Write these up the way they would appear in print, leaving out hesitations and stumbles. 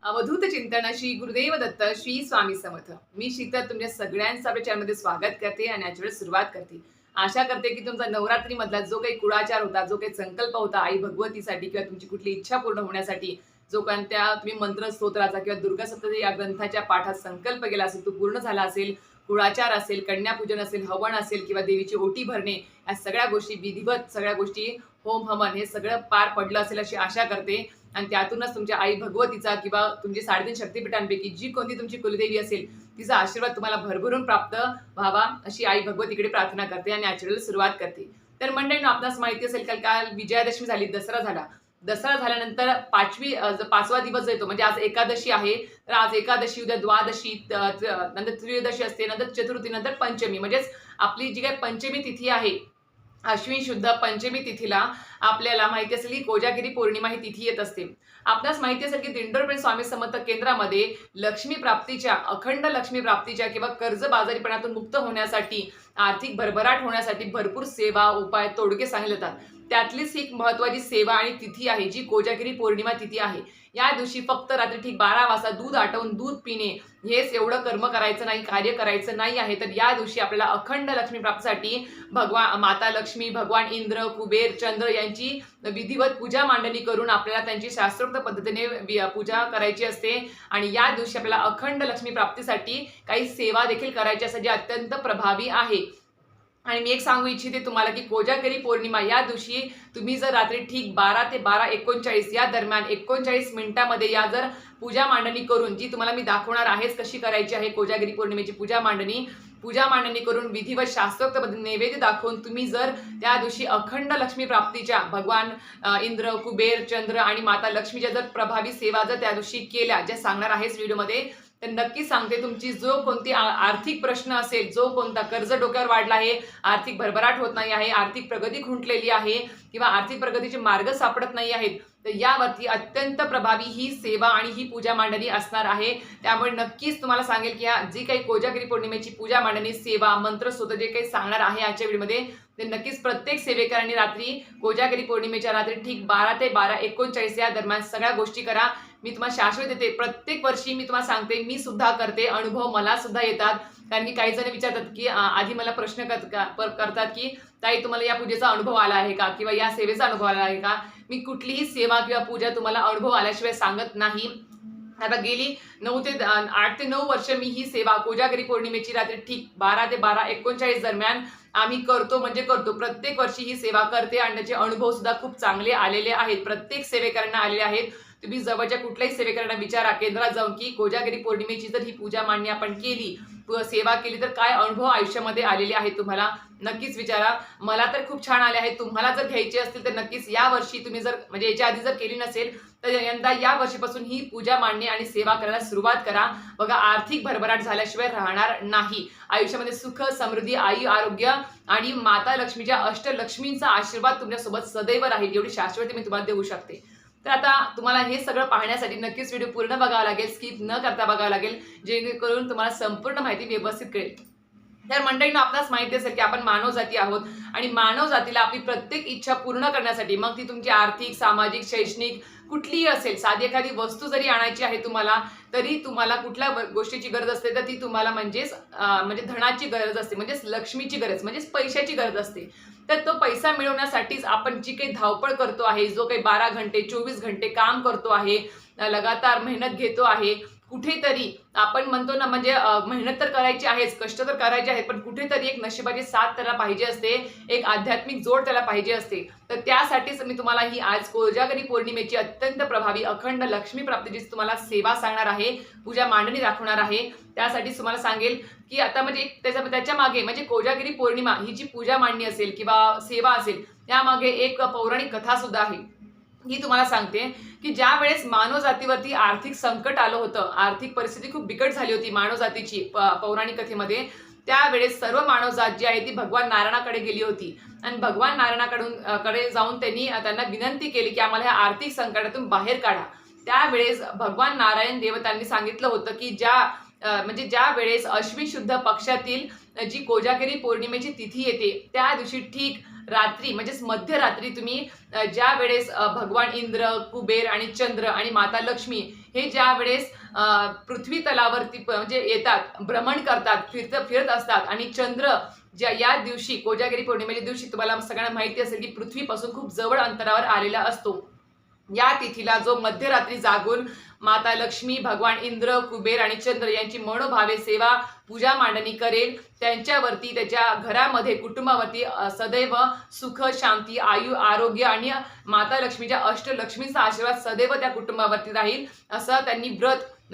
अवधूत चिंतन श्री गुरुदेव दत्त श्री स्वामी समर्थ। मी शीतल तुमच्या सगळ्यांचं आपल्या चॅनलमध्ये स्वागत करते आणि आजच्या वेळेस सुरुवात करते। आशा करते की तुमचा नवरात्री मधला जो काही कुळाचार होता, जो काही संकल्प होता आई भगवतीसाठी किंवा तुमची कुठली इच्छा पूर्ण होण्यासाठी, जो कोणत्या तुम्ही मंत्र स्तोत्राचा किंवा दुर्गा सप्तशती या ग्रंथाच्या पाठात संकल्प केला असेल तो पूर्ण झाला असेल, कुळाचार असेल, कन्यापूजन असेल, हवन असेल किंवा देवीची ओटी भरणे, या सगळ्या गोष्टी विधिवत सगळ्या गोष्टी होम हवन हे सगळं पार पडलं असेल अशी आशा करते। आणि त्यातूनच तुमच्या आई भगवतीचा किंवा तुमची 3.5 शक्तिपीठांपैकी जी कोणती तुमची कुलदेवी असेल तिचा आशीर्वाद तुम्हाला भरभरून प्राप्त व्हावा अशी आई भगवतीकडे प्रार्थना करते आणि आजच्या वेळेला सुरुवात करते। तर मंडळींनो, आपणास माहिती असेल काल विजयादशमी झाली, दसरा झाला। दसरा झाल्यानंतर पाचवा दिवस येतो म्हणजे आज एकादशी आहे। तर आज एकादशी, उद्या द्वादशी, नंतर त्रयोदशी असते, नंतर चतुर्थी, नंतर पंचमी। म्हणजेच आपली जी काही पंचमी तिथी आहे, अश्विन शुद्ध पंचमी तिथीला आपल्याला माहिती असेल की कोजागिरी पौर्णिमा ही तिथी येत असते। आपल्यास माहिती असेल की दिंडोरपेठ स्वामी समर्थ केंद्रामध्ये लक्ष्मी प्राप्तीच्या, अखंड लक्ष्मी प्राप्तीच्या किंवा कर्जबाजारीपणातून मुक्त होण्यासाठी, आर्थिक भरभराट होण्यासाठी भरपूर सेवा, उपाय, तोडगे सांगितले जातात। त्यातलीच एक महत्त्वाची सेवा आणि तिथी आहे जी कोजागिरी पौर्णिमा तिथी आहे। या दिवशी फक्त रात्री ठीक 12 वाजता दूध आटवून दूध पिणे हेच एवढं कर्म करायचं नाही, कार्य करायचं नाही आहे। तर या दिवशी आपल्याला अखंड लक्ष्मी प्राप्तीसाठी माता लक्ष्मी, भगवान इंद्र, कुबेर, चंद्र यांची विधिवत पूजा मांडणी करून आपल्याला त्यांची शास्त्रोक्त पद्धतीने पूजा करायची असते। आणि या दिवशी आपल्याला अखंड लक्ष्मी प्राप्तीसाठी काही सेवा देखील करायची असते, जे अत्यंत प्रभावी आहे। आणि मी एक सांगू इच्छिते तुम्हाला की कोजागिरी पौर्णिमा या दिवशी तुम्ही जर रात्री ठीक 12 ते 12:39 या दरम्यान 39 मिनिटांमध्ये या जर पूजा मांडणी करून, जी तुम्हाला मी दाखवणार आहेच कशी करायची आहे कोजागिरी पौर्णिमेची पूजा मांडणी करून विधिवत शास्त्रोक्त पद्धतीने नैवेद्य दाखवून तुम्ही जर त्या दिवशी अखंड लक्ष्मी प्राप्तीच्या भगवान इंद्र, कुबेर, चंद्र आणि माता लक्ष्मीच्या जर प्रभावी सेवा जर त्या दिवशी केल्या, ज्या सांगणार आहेच व्हिडिओमध्ये, तर नक्की सांगते तुमची जो कोणती आर्थिक प्रश्न असेल, जो कोणता कर्ज डोक्यावर वाढला आहे, आर्थिक भरभराट होत नाही आहे, आर्थिक प्रगती खुंटलेली आहे किंवा आर्थिक प्रगतीचे मार्ग सापडत नाही आहेत, तर यावरती अत्यंत प्रभावी ही सेवा आणि ही पूजा मांडणी असणार आहे। त्यामुळे नक्कीच तुम्हाला सांगेल की जी काही कोजागिरी पौर्णिमेची पूजा मांडणी, सेवा, मंत्र स्तोत्र जे काही सांगणार आहे आजच्या व्हिडिओमध्ये, ते नक्कीच प्रत्येक सेवेकरांनी रात्री कोजागिरी पौर्णिमेच्या रात्री ठीक 12 ते 12:39 या दरम्यान सगळ्या गोष्टी करा। मी तुम्हाला शाश्वत देते, प्रत्येक वर्षी मी तुम्हाला सांगते, मी सुद्धा करते, अनुभव मला सुद्धा येतात। कारण की काही जण विचारतात की आधी मला प्रश्न करतात की ताई तुम्हाला या पूजेचा अनुभव आला आहे का किंवा या सेवेचा अनुभव आला आहे का। मी कुठलीही सेवा किंवा पूजा तुम्हाला अनुभव आल्याशिवाय सांगत नाही। आता गेली 8 ते 9 वर्ष मी ही सेवा कोजागिरी पौर्णिमेची रात्री ठीक 12 ते 12:39 दरम्यान आम्ही करतो म्हणजे करतो। प्रत्येक वर्षी ही सेवा करते आणि त्याचे अनुभव सुद्धा खूप चांगले आलेले आहेत, प्रत्येक सेवेकरांना आलेले आहेत। तुम्ही जवळच्या कुठल्याही सेवेकरांना विचारा केंद्रात जाऊन की कोजागिरी पौर्णिमेची जर ही पूजा मांडणी आपण केली, सेवा केली, तर काय अनुभव आयुष्यामध्ये आलेले आहेत तुम्हाला, नक्कीच विचारा। मला तर खूप छान आले आहेत। तुम्हाला जर घ्यायचे असतील तर नक्कीच या वर्षी तुम्ही जर म्हणजे याच्या आधी जर केली नसेल तर यंदा या वर्षीपासून ही पूजा मांडणी आणि सेवा करायला सुरुवात करा। बघा, आर्थिक भरभराट झाल्याशिवाय राहणार नाही। आयुष्यामध्ये सुख, समृद्धी, आरोग्य आणि माता लक्ष्मीच्या अष्टलक्ष्मींचा आशीर्वाद तुमच्यासोबत सदैव राहील, एवढी शाश्वती मी तुम्हाला देऊ शकते। तर आता तुम्हाला हे सगळं पाहण्यासाठी नक्कीच व्हिडिओ पूर्ण बघावा लागेल, स्किप न करता बघावा लागेल, जेणेकरून तुम्हाला संपूर्ण माहिती व्यवस्थित कळेल। तर मंडळींनो, आपल्यास माहिती असेल की आपण मानव जाती आहोत आणि मानव जातीला आपली प्रत्येक इच्छा पूर्ण करण्यासाठी, मग ती तुमची आर्थिक, सामाजिक, शैक्षणिक कुठलीही असेल, साधी एखादी वस्तू जरी आणायची आहे तुम्हाला, तरी तुम्हाला कुठल्या गोष्टीची गरज असते, तर ती तुम्हाला म्हणजे धनाची गरज असते, म्हणजेच लक्ष्मीची गरज, म्हणजेच पैशाची गरज असते। तर तो पैसा मिळवण्यासाठीच आपण जी काही धावपळ करतो आहे, जो काही 12 घंटे 24 घंटे काम करतो आहे, लगातार मेहनत घेतो आहे, कुठेतरी आपण म्हणतो ना, म्हणजे मेहनत तर करायची आहेच, कष्ट तर करायचे आहेत, पण कुठेतरी एक नशिबाची साथ त्याला पाहिजे असते, एक आध्यात्मिक जोड त्याला पाहिजे असते। तर त्यासाठीच मी तुम्हाला ही आज कोजागिरी पौर्णिमेची अत्यंत प्रभावी अखंड लक्ष्मी प्राप्तीची तुम्हाला सेवा सांगणार आहे, पूजा मांडणी दाखवणार आहे। त्यासाठी तुम्हाला सांगेल की आता म्हणजे त्याच्या मागे म्हणजे कोजागिरी पौर्णिमा ही जी पूजा मांडणी असेल किंवा सेवा असेल, त्यामागे एक पौराणिक कथा सुद्धा आहे। ही तुम्हाला सांगते की ज्या वेळेस मानव जातीवरती आर्थिक संकट आलं होतं, आर्थिक परिस्थिती खूप बिकट झाली होती मानव जातीची पौराणिक कथेमध्ये, त्यावेळेस सर्व मानवजात जी आहे ती भगवान नारायणाकडे गेली होती आणि भगवान नारायणाकडे जाऊन त्यांना विनंती केली की आम्हाला ह्या आर्थिक संकटातून बाहेर काढा. त्यावेळेस भगवान नारायण देवतांनी सांगितलं होतं की ज्या वेळेस अश्विन शुद्ध पक्षातील जी कोजागिरी पौर्णिमेची तिथी येते त्या दिवशी ठीक रात्री म्हणजेच मध्यरात्री तुम्ही ज्या वेळेस भगवान इंद्र, कुबेर आणि चंद्र आणि माता लक्ष्मी हे ज्या वेळेस पृथ्वी तलावरती म्हणजे येतात, भ्रमण करतात, फिरत असतात आणि चंद्र या दिवशी कोजागिरी पौर्णिमेच्या दिवशी तुम्हाला सगळ्यांना माहिती असेल की पृथ्वीपासून खूप जवळ अंतरावर आलेला असतो. या तिथीला जो मध्यरात्री जागून माता लक्ष्मी, भगवान इंद्र, कुबेर आणि चंद्र यांची मनोभावे सेवा, पूजा मांडणी करेल, त्यांच्यावरती, त्याच्या घरामध्ये, कुटुंबावरती सदैव सुख, शांती, आयु, आरोग्य आणि माता लक्ष्मीच्या अष्टलक्ष्मीचा आशीर्वाद सदैव त्या कुटुंबावरती राहील असं त्यांनी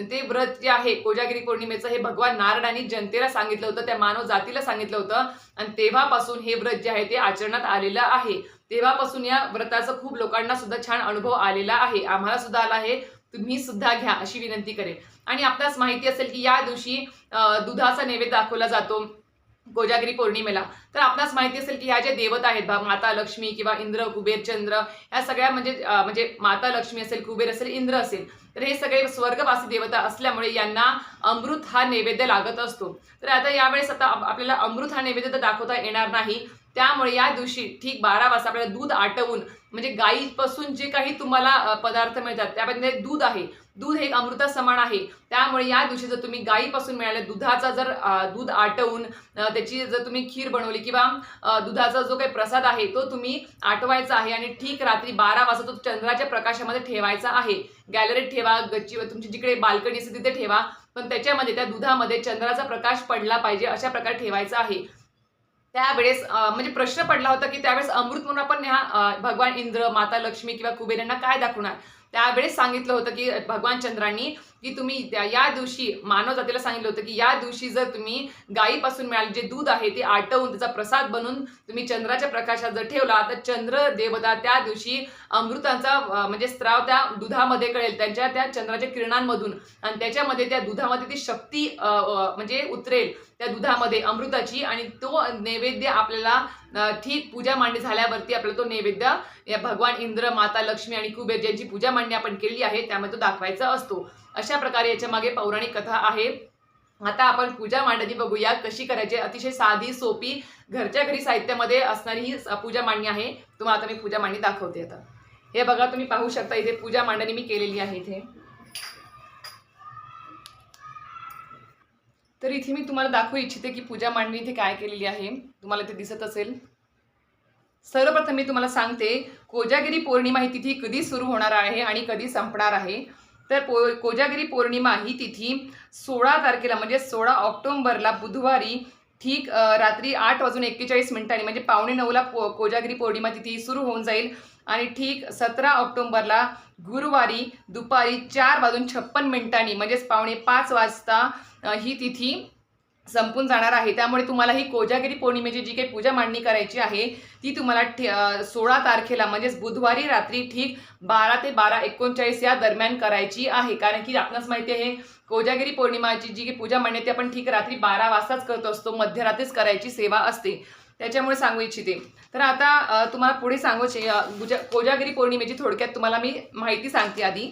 ते व्रत जे आहे कोजागिरी पौर्णिमेचं हे भगवान नारायणांनी जनतेला सांगितलं होतं, त्या मानव जातीला सांगितलं होतं आणि तेव्हापासून हे व्रत जे आहे ते आचरणात आलेलं आहे. तेव्हापासून या व्रताचा खूप लोकांना सुद्धा छान अनुभव आलेला आहे. आम्हाला सुद्धा आला आहे. तुम्ही सुद्धा घ्या अशी विनंती करेन. आणि आपल्यास माहिती असेल की या दिवशी दुधाचा नैवेद्य दाखवला जातो कोजागिरी पौर्णिमेला. तर आपल्यास माहिती असेल की ह्या ज्या देवता आहेत माता लक्ष्मी किंवा इंद्र, कुबेर, चंद्र ह्या सगळ्या म्हणजे माता लक्ष्मी असेल, कुबेर असेल, इंद्र असेल, तर हे सगळे स्वर्गवासी देवता असल्यामुळे यांना अमृत हा नैवेद्य लागत असतो. तर आता यावेळेस आपल्याला अमृत हा नैवेद्य तर दाखवता येणार नाही. त्यामुळे या दिवशी ठीक 12 वाजता आपल्याला दूध आटवून म्हणजे गाईपासून जे काही तुम्हाला पदार्थ मिळतात त्यामध्ये दूध आहे, दूध हे अमृता समान आहे. त्यामुळे या दिवशी जर तुम्ही गाईपासून मिळालेल्या दुधाचा जर दूध आटवून त्याची जर तुम्ही खीर बनवली किंवा दुधाचा जो काही प्रसाद आहे तो तुम्ही आटवायचा आहे आणि ठीक रात्री 12 वाजता तो चंद्राच्या प्रकाशामध्ये ठेवायचा आहे. गॅलरीत ठेवा, गच्चीवर तुमची जिकडे बाल्कनी असेल तिथे ठेवा, पण त्याच्यामध्ये त्या दुधामध्ये चंद्राचा प्रकाश पडला पाहिजे अशा प्रकारे ठेवायचा आहे. त्यावेळेस म्हणजे प्रश्न पडला होता की त्यावेळेस अमृत म्हणून आपण भगवान इंद्र, माता लक्ष्मी किंवा कुबेर यांना काय दाखवणार. त्यावेळेस सांगितलं होतं की भगवान चंद्रांनी की तुम्ही या दिवशी मानव जातीला सांगितलं होतं की या दिवशी जर तुम्ही गायीपासून मिळाले जे दूध आहे ते आटवून त्याचा प्रसाद बनवून तुम्ही चंद्राच्या प्रकाशात जर ठेवला तर चंद्र देवता त्या दिवशी अमृताचा म्हणजे स्त्राव त्या दुधामध्ये कळेल त्यांच्या त्या चंद्राच्या किरणांमधून आणि त्याच्यामध्ये त्या दुधामध्ये ती शक्ती म्हणजे उतरेल त्या दुधामध्ये अमृताची आणि तो नैवेद्य आपल्याला ठीक पूजा मांडणी झाल्यावरती आपल्याला तो नैवेद्य या भगवान इंद्र, माता लक्ष्मी आणि कुबेर ज्यांची पूजा मांडणी आपण केली आहे त्यामध्ये तो दाखवायचा असतो. अशा प्रकारे याच्या मागे पौराणिक कथा आहे. आता आपण पूजा मांडणी बघूया कशी करायची. अतिशय साधी, सोपी, घरच्या घरी साहित्यामध्ये असणारी ही पूजा मांडणी आहे. तुम्हाला आता मी पूजा मांडणी दाखवते. आता हे बघा, तुम्ही पाहू शकता इथे पूजा मांडणी मी केलेली आहे इथे. तर इथे मी तुम्हाला दाखवू इच्छिते की पूजा मांडणी इथे काय केलेली आहे. तुम्हाला इथे दिसत असेल. सर्वप्रथम मी तुम्हाला सांगते कोजागिरी पौर्णिमा ही तिथी कधी सुरू होणार आहे आणि कधी संपणार आहे. तर कोजागिरी पौर्णिमा ही तिथी 16 तारखेला म्हणजे 16 ऑक्टोबरला बुधवारी ठीक रात्री 8:41 म्हणजे 8:45ला कोजागिरी पौर्णिमा तिथी सुरू होऊन जाईल आणि ठीक 17 ऑक्टोबरला गुरुवारी दुपारी 4:56 म्हणजेच 4:45 वाजता ही तिथी संपून जाणार आहे. त्यामुळे तुम्हाला ही कोजागिरी पौर्णिमेची जी काही पूजा मांडणी करायची आहे ती तुम्हाला 16 तारखेला म्हणजेच बुधवारी रात्री ठीक 12 ते 12:39 या दरम्यान करायची आहे. कारण की आपणास माहिती आहे कोजागिरी पौर्णिमाची जी काही पूजा मांडणी ती आपण ठीक रात्री 12 वाजताच करत असतो. मध्यरात्रीच करायची सेवा असते. त्याच्यामुळे सांगू इच्छिते. तर आता तुम्हाला पुढे कोजागिरी पौर्णिमेची थोडक्यात तुम्हाला मी माहिती सांगते आधी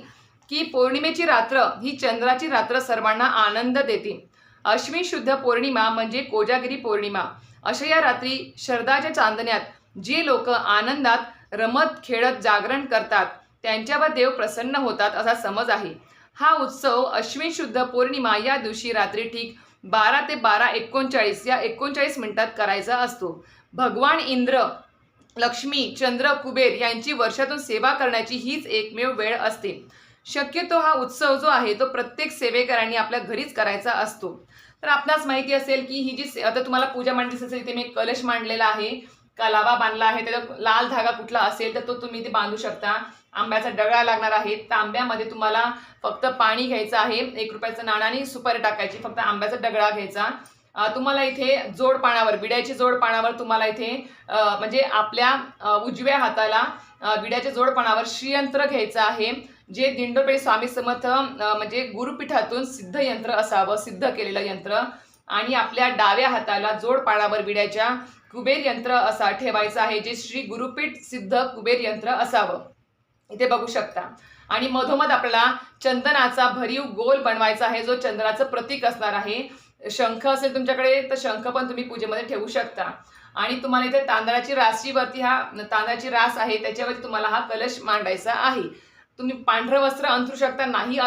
की पौर्णिमेची रात्र ही चंद्राची रात्र सर्वांना आनंद देते. अश्विन शुद्ध पौर्णिमा म्हणजे कोजागिरी पौर्णिमा. अशा या रात्री शरदाच्या चांदण्यात जे लोक आनंदात रमत खेळत जागरण करतात त्यांच्यावर देव प्रसन्न होतात असा समज आहे. हा उत्सव अश्विन शुद्ध पौर्णिमा या दिवशी रात्री ठीक 12 ते 12:39 या 39 मिनिटात करायचा असतो. भगवान इंद्र, लक्ष्मी, चंद्र, कुबेर यांची वर्षातून सेवा करण्याची हीच एकमेव वेळ असते. शक्यतो हा उत्सव जो आहे तो प्रत्येक सेवेकरांनी आपल्या घरीच करायचा असतो. तर आपणास माहिती असेल की ही जी आता तुम्हाला पूजा मांडणी असेल इथे मी कलश मांडलेला आहे, कलावा बांधला आहे, त्याचा लाल धागा कुठला असेल तर तो तुम्ही इथे बांधू शकता. आंब्याचा डगळा लागणार आहे. तांब्यामध्ये तुम्हाला फक्त पाणी घ्यायचं आहे, 1 रुपयाचं नाणं आणि सुपारी टाकायची. फक्त आंब्याचा डगळा घ्यायचा. तुम्हाला इथे जोड पानावर, विड्याची जोड पानावर तुम्हाला इथे म्हणजे आपल्या उजव्या हाताला विड्याच्या जोड पानावर श्रीयंत्र घ्यायचं आहे, जे दिंडोरपेठ स्वामी समर्थ म्हणजे गुरुपीठातून सिद्ध यंत्र असावं, सिद्ध केलेलं यंत्र. आणि आपल्या डाव्या हाताला जोडपाणावर विड्याच्या कुबेर यंत्र असा ठेवायचा आहे, जे श्री गुरुपीठ सिद्ध कुबेर यंत्र असावं. इथे बघू शकता. आणि मधोमध आपल्याला चंदनाचा भरीव गोल बनवायचा आहे, जो चंद्राचं प्रतीक असणार आहे. शंख असेल तुमच्याकडे तर शंख पण तुम्ही पूजेमध्ये ठेवू शकता. आणि तुम्हाला इथे तांदळाची राशीवरती हा तांदळाची रास आहे, त्याच्यावरती तुम्हाला हा कलश मांडायचा आहे. तुम्ही पांढरं वस्त्र अंथरू शकता, नाही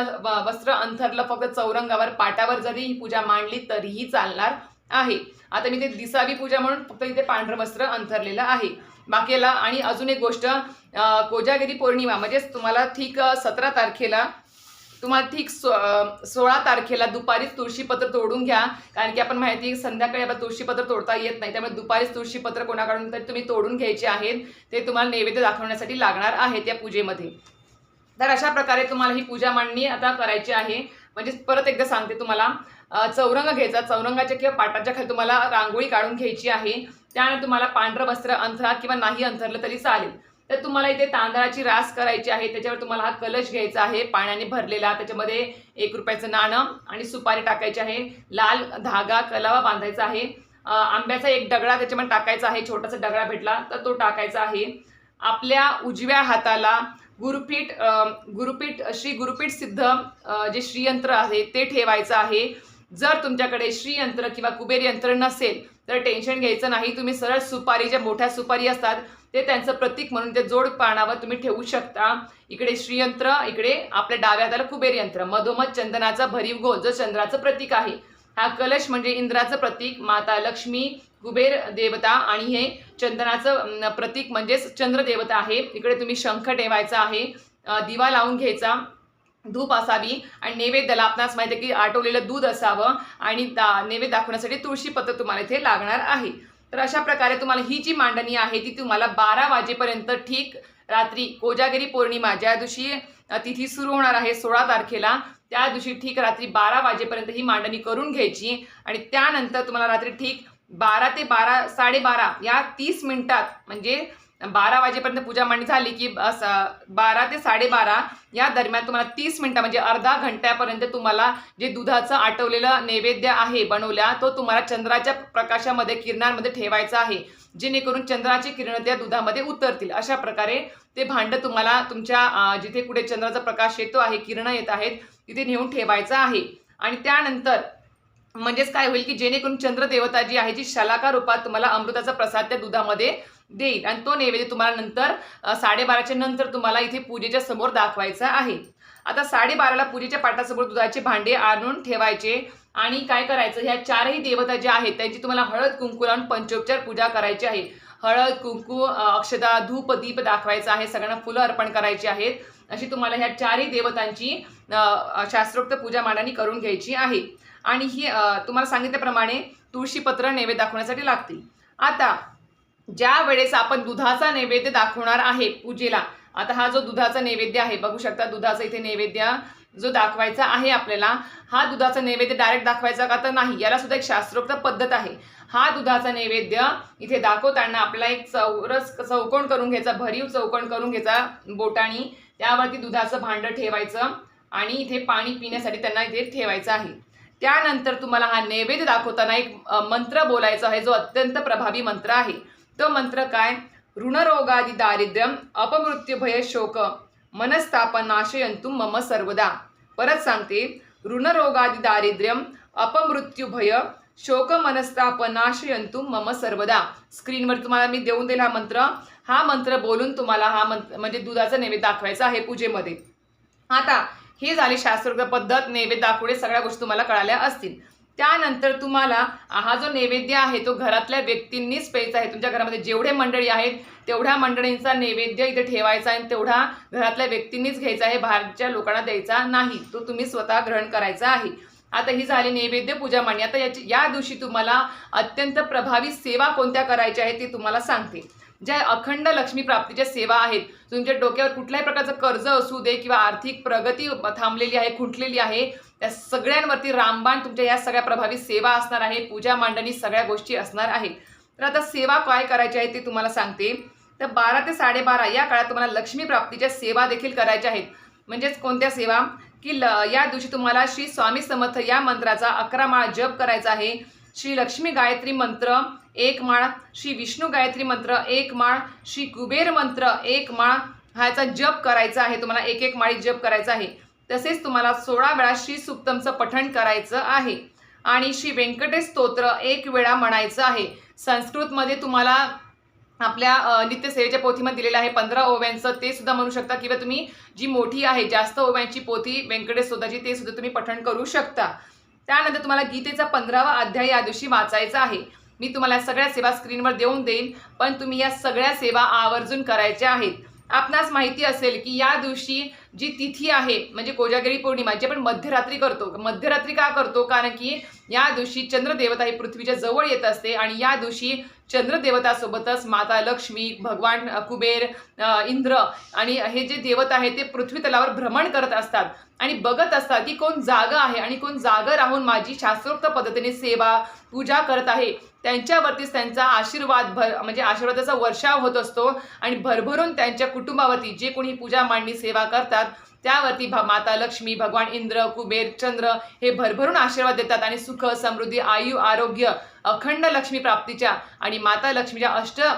वस्त्र अंथरलं, फक्त चौरंगावर पाटावर जरी ही पूजा मांडली तरीही चालणार आहे. आता मी ते दिसावी पूजा म्हणून फक्त इथे पांढरं वस्त्र अंथरलेलं आहे. बाकीला आणि अजून एक गोष्ट, कोजागिरी पौर्णिमा म्हणजेच तुम्हाला ठीक 17 तारखेला, तुम्हाला ठीक 16 तारखेला दुपारीच तुळशीपत्र तोडून घ्या. कारण की आपण माहिती आहे संध्याकाळी आपल्याला तुळशीपत्र तोडता येत नाही, त्यामुळे दुपारीच तुळशीपत्र कोणाकडून तरी तुम्ही तोडून घ्यायचे आहेत. ते तुम्हाला नैवेद्य दाखवण्यासाठी लागणार आहे त्या पूजेमध्ये. तर अशा प्रकारे तुम्हाला ही पूजा मांडणी आता करायची आहे. म्हणजे परत एकदा सांगते तुम्हाला, चौरंग घ्यायचा, चौरंगाच्या किंवा पाटाच्या खाली तुम्हाला रांगोळी काढून घ्यायची आहे. त्यानंतर तुम्हाला पांढरं वस्त्र अंथरा किंवा नाही अंथरलं तरी चालेल. तर तुम्हाला इथे तांदळाची रास करायची आहे, त्याच्यावर तुम्हाला हा कलश घ्यायचा आहे पाण्याने भरलेला, त्याच्यामध्ये 1 रुपयाचं नाणं आणि सुपारी टाकायची आहे, लाल धागा कलावा बांधायचा आहे, आंब्याचा एक दगडा त्याच्यामध्ये टाकायचा आहे, छोटासा दगडा भेटला तर तो टाकायचा आहे. आपल्या उजव्या हाताला गुरुपीठ श्री गुरुपीठ सिद्ध जे श्रीयंत्र आहे ते ठेवायचं आहे. जर तुमच्याकडे श्रीयंत्र किंवा कुबेर यंत्र नसेल तर टेन्शन घ्यायचं नाही, तुम्ही सरळ सुपारी, ज्या मोठ्या सुपारी असतात ते त्यांचं प्रतीक म्हणून ते जोड पानावर तुम्ही ठेवू शकता. इकडे श्रीयंत्र, इकडे आपल्या डाव्या हाताला कुबेर यंत्र, मधोमध चंदनाचा भरीव गोल जो चंद्राचं प्रतीक आहे. हा कलश म्हणजे इंद्राचं प्रतीक, माता लक्ष्मी, कुबेर देवता आणि हे चंदनाचं प्रतीक म्हणजेच चंद्र देवता आहे. इकडे तुम्ही शंख ठेवायचा आहे, दिवा लावून घ्यायचा, धूप असावी आणि नैवेद्याला आपणास माहिती आहे की आटवलेलं दूध असावं आणि नैवेद्य दाखवण्यासाठी तुळशीपत्र तुम्हाला इथे लागणार आहे. तर अशा प्रकारे तुम्हाला ही जी मांडणी आहे ती तुम्हाला 12 वाजेपर्यंत ठीक रात्री, कोजागिरी पौर्णिमा ज्या दिवशी तिथी सुरू होणार आहे 16 तारखेला, त्या दिवशी ठीक रात्री 12 वाजेपर्यंत ही मांडणी करून घ्यायची. आणि त्यानंतर तुम्हाला रात्री ठीक 12 ते 12, 12:30 या 30 मिनिटात, म्हणजे 12 वाजेपर्यंत पूजा मांडणी झाली की 12 ते 12:30 या दरम्यान तुम्हाला 30 मिनिटं म्हणजे अर्धा घंट्यापर्यंत तुम्हाला जे दुधाचं आटवलेलं नैवेद्य आहे बनवल्या, तो तुम्हाला चंद्राच्या प्रकाशामध्ये, किरणांमध्ये ठेवायचा आहे, जेणेकरून चंद्राची किरण त्या दुधामध्ये उतरतील. अशा प्रकारे ते भांडं तुम्हाला तुमच्या जिथे कुठे चंद्राचा प्रकाश येतो आहे, किरण येत आहेत, तिथे नेऊन ठेवायचं आहे. आणि त्यानंतर म्हणजेच काय होईल की जेणेकरून चंद्रदेवता जी आहे, जी शलाका रूपात तुम्हाला अमृताचा प्रसाद त्या दुधामध्ये देईल आणि तो नैवेद्य तुम्हाला नंतर 12:30च्या नंतर तुम्हाला इथे पूजेच्या समोर दाखवायचा आहे. आता 12:30ला पूजेच्या पाटासमोर दुधाचे भांडे आणून ठेवायचे आणि काय करायचं, ह्या 4ही देवता ज्या आहेत त्यांची तुम्हाला हळद कुंकू लावून पंचोपचार पूजा करायची आहे. हळद कुंकू, अक्षता, धूप, दीप दाखवायचा आहे, सगळ्यांना फुलं अर्पण करायची आहेत. अशी तुम्हाला ह्या 4ही देवतांची शास्त्रोक्त पूजा मांडणी करून घ्यायची आहे. आणि ही तुम्हाला सांगितल्याप्रमाणे तुळशीपत्र नैवेद्य दाखवण्यासाठी लागतील. आता ज्या वेळेस आपण दुधाचा नैवेद्य दाखवणार आहे पूजेला, आता हा जो दुधाचा नैवेद्य आहे बघू शकता, दुधाचा इथे नैवेद्य जो दाखवायचा आहे आपल्याला, हा दुधाचा नैवेद्य डायरेक्ट दाखवायचा का तर नाही, याला सुद्धा एक शास्त्रोक्त पद्धत आहे. हा दुधाचा नैवेद्य इथे दाखवताना आपल्याला एक चौकोन करून घ्यायचा, भरीव चौकोन करून घ्यायचा बोटानी, त्यावरती दुधाचं भांडं ठेवायचं आणि इथे पाणी पिण्यासाठी त्यांना इथे ठेवायचं आहे. त्यानंतर तुम्हाला हा नैवेद्य दाखवताना एक मंत्र बोलायचा आहे, जो अत्यंत प्रभावी मंत्र आहे. तो मंत्र काय, ऋणरोगादि दारिद्र्यम अपमृत्युभय शोक मनस्तापनाशयंतु मम सर्वदा. परत सांगते, ऋणरोगादि दारिद्र्यम अपमृत्युभय शोक मनस्तापनाशयंतु मम सर्वदा. स्क्रीनवर तुम्हाला मी देऊन दिला हा मंत्र बोलून तुम्हाला हा मंत्र म्हणजे दुधाचा नैवेद्य दाखवायचा आहे पूजेमध्ये. आता हे झाली शास्त्रोक्त पद्धत, नैवेद्य दाखवणे, सगळ्या गोष्टी तुम्हाला कळाल्या असतील. त्यानंतर तुम्हाला हा जो नैवेद्य आहे तो घरातल्या व्यक्तींनीच प्यायचा आहे. तुमच्या घरामध्ये जेवढे मंडळी आहेत तेवढ्या मंडळींचा नैवेद्य इथे ठेवायचा आहे, तेवढा घरातल्या व्यक्तींनीच घ्यायचा आहे, बाहेरच्या लोकांना द्यायचा नाही, तो तुम्ही स्वतः ग्रहण करायचा आहे. आता ही झाली नैवेद्य पूजा मांडणी. आता या दिवशी तुम्हाला अत्यंत प्रभावी सेवा कोणत्या करायच्या आहेत ते तुम्हाला सांगते. ज्या अखंड लक्ष्मी प्राप्तीच्या सेवा आहेत, तुमच्या डोक्यावर कुठल्याही प्रकारचं कर्ज असू दे किंवा आर्थिक प्रगती थांबलेली आहे, खुंटलेली आहे, त्या सगळ्यांवरती रामबाण तुमच्या या सगळ्या प्रभावी सेवा असणार आहे, पूजा मांडणी सगळ्या गोष्टी असणार आहेत. तर आता सेवा काय करायची आहे ते तुम्हाला सांगते. तर 12 ते 12:30 या काळात तुम्हाला लक्ष्मी प्राप्तीच्या सेवा देखील करायच्या आहेत. म्हणजेच कोणत्या सेवा, की या दिवशी तुम्हाला श्री स्वामी समर्थ या मंत्राचा 11 माळा जप करायचा आहे. श्री लक्ष्मी गायत्री मंत्र 1 माळ, श्री विष्णू गायत्री मंत्र 1 माळ, श्री कुबेर मंत्र 1 माळ ह्याचा जप करायचा आहे. तुम्हाला एक एक माळी जप करायचा आहे. तसेच तुम्हाला 16 वेळा श्री सुक्तमचं पठण करायचं आहे आणि श्री व्यंकटेश स्तोत्र 1 वेळा म्हणायचं आहे. संस्कृतमध्ये तुम्हाला आपल्या नित्यसेवेच्या पोथीमध्ये दिलेलं आहे 15 ओव्यांचं, ते सुद्धा म्हणू शकता किंवा तुम्ही जी मोठी आहे जास्त ओव्यांची पोथी व्यंकटेश स्तोत्राची ते सुद्धा तुम्ही पठण करू शकता. त्यानंतर तुम्हाला गीतेचा 15वा अध्याय या दिवशी वाचायचा आहे. मी तुम्हाला सगळ्या सेवा स्क्रीनवर देऊन देईन, पण तुम्ही या सगळ्या सेवा आवर्जून करायच्या आहेत. आपणास माहिती असेल की या दिवशी जी तिथी आहे म्हणजे कोजागिरी पौर्णिमा जी आपण मध्यरात्री करतो. मध्यरात्री का करतो? कारण की या दिवशी चंद्रदेवता ही पृथ्वीच्या जवळ येत असते आणि या दिवशी चंद्रदेवतासोबतच माता लक्ष्मी, भगवान कुबेर, इंद्र आणि हे जे देवता आहे ते पृथ्वी तलावर भ्रमण करत असतात आणि बघत असतात की कोण जागा आहे आणि कोण जागा राहून माझी शास्त्रोक्त पद्धतीने सेवा पूजा करत आहे. त्यांच्यावरतीच त्यांचा आशीर्वाद म्हणजे आशीर्वादाचा वर्षाव होत असतो आणि भरभरून त्यांच्या कुटुंबावरती जे कोणी पूजा मांडणी सेवा करतात त्यावरती माता लक्ष्मी, भगवान इंद्र, कुबेर, चंद्र हे भरभरून आशीर्वाद देतात आणि सुख, समृद्धी, आयु, आरोग्य, अखंड लक्ष्मी प्राप्तीच्या आणि माता लक्ष्मीच्या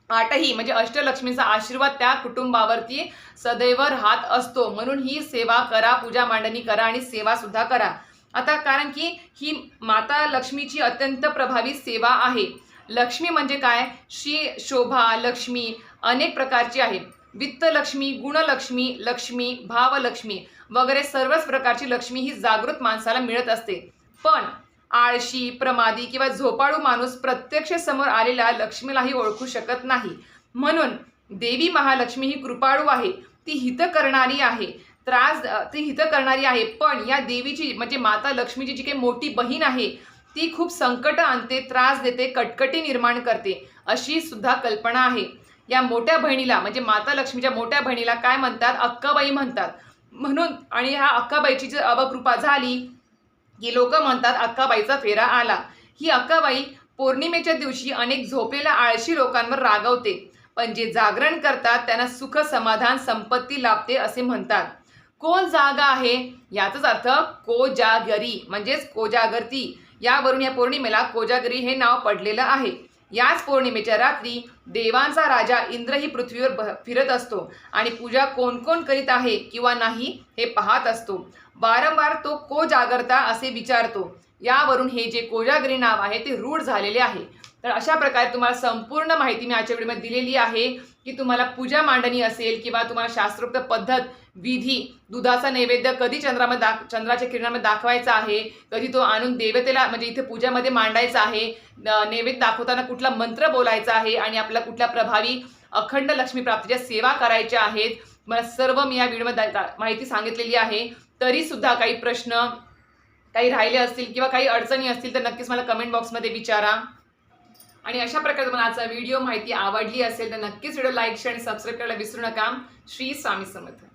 आठही म्हणजे अष्टलक्ष्मीचा आशीर्वाद त्या कुटुंबावरती सदैव राहत असतो. म्हणून ही सेवा करा, पूजा मांडणी करा आणि सेवा सुद्धा करा. आता कारण की ही माता लक्ष्मीची अत्यंत प्रभावी सेवा आहे. लक्ष्मी म्हणजे काय? श्री, शोभा, लक्ष्मी अनेक प्रकारची आहे. वित्तलक्ष्मी, गुणलक्ष्मी, लक्ष्मी, भावलक्ष्मी वगैरे सर्वच प्रकारची लक्ष्मी ही जागृत माणसाला मिळत असते. पण आळशी, प्रमादी किंवा झोपाळू माणूस प्रत्यक्ष समोर आलेल्या लक्ष्मीलाही ओळखू शकत नाही. म्हणून देवी महालक्ष्मी ही कृपाळू आहे, ती हित करणारी आहे, ती हित करणारी आहे. पण या देवीची म्हणजे माता लक्ष्मीची जी काही मोठी बहीण आहे ती खूप संकट आणते, त्रास देते, कटकटी निर्माण करते अशी सुद्धा कल्पना आहे. या मोठ्या बहिणीला म्हणजे माता लक्ष्मीच्या मोठ्या बहिणीला काय म्हणतात? अक्काबाई म्हणतात. म्हणून आणि ह्या अक्काबाईची जर अवकृपा झाली की लोक म्हणतात अक्काबाईचा फेरा आला. ही अक्काबाई पौर्णिमेच्या दिवशी अनेक झोपलेल्या आळशी लोकांवर रागवते, पण जे जागरण करतात त्यांना सुख, समाधान, संपत्ती लाभते असे म्हणतात. कोण जागा आहे याचाच अर्थ कोजागरी म्हणजेच कोजागरती. यावरून या पौर्णिमेला कोजागरी हे नाव पडलेलं आहे. याच पौर्णिमेच्या रात्री देवांचा राजा इंद्र ही पृथ्वीवर फिरत असतो आणि पूजा कोण कोण करीत आहे किंवा नाही हे पाहत असतो. वारंवार तो कोजागरता असे विचारतो. यावरून हे जे कोजागरी नाव आहे ते रूढ झालेले आहे. तर अशा प्रकारे तुम्हाला संपूर्ण माहिती मी आजच्या व्हिडिओमध्ये दिलेली आहे की तुम्हाला पूजा मांडणी असेल किंवा तुम्हाला शास्त्रोक्त पद्धत, विधी, दुधाचा नैवेद्य कधी चंद्राच्या किरणामध्ये दाखवायचा आहे, कधी तो आणून देवतेला म्हणजे इथे पूजामध्ये मांडायचा आहे, नैवेद्य दाखवताना कुठला मंत्र बोलायचा आहे आणि आपल्याला कुठल्या प्रभावी अखंड लक्ष्मी प्राप्तीच्या सेवा करायच्या आहेत. मला सर्व मी या व्हिडिओमध्ये माहिती सांगितलेली आहे. तरी सुद्धा काही प्रश्न काही राहिले असतील किंवा काही अडचणी असतील तर नक्कीच मला कमेंट बॉक्समध्ये विचारा. आणि अशा प्रकारे तुम्हाला आजचा व्हिडिओ माहिती आवडली असेल तर नक्कीच व्हिडिओ लाईक, शेअर आणि सबस्क्राईब करायला विसरू नका. श्री स्वामी समर्थ.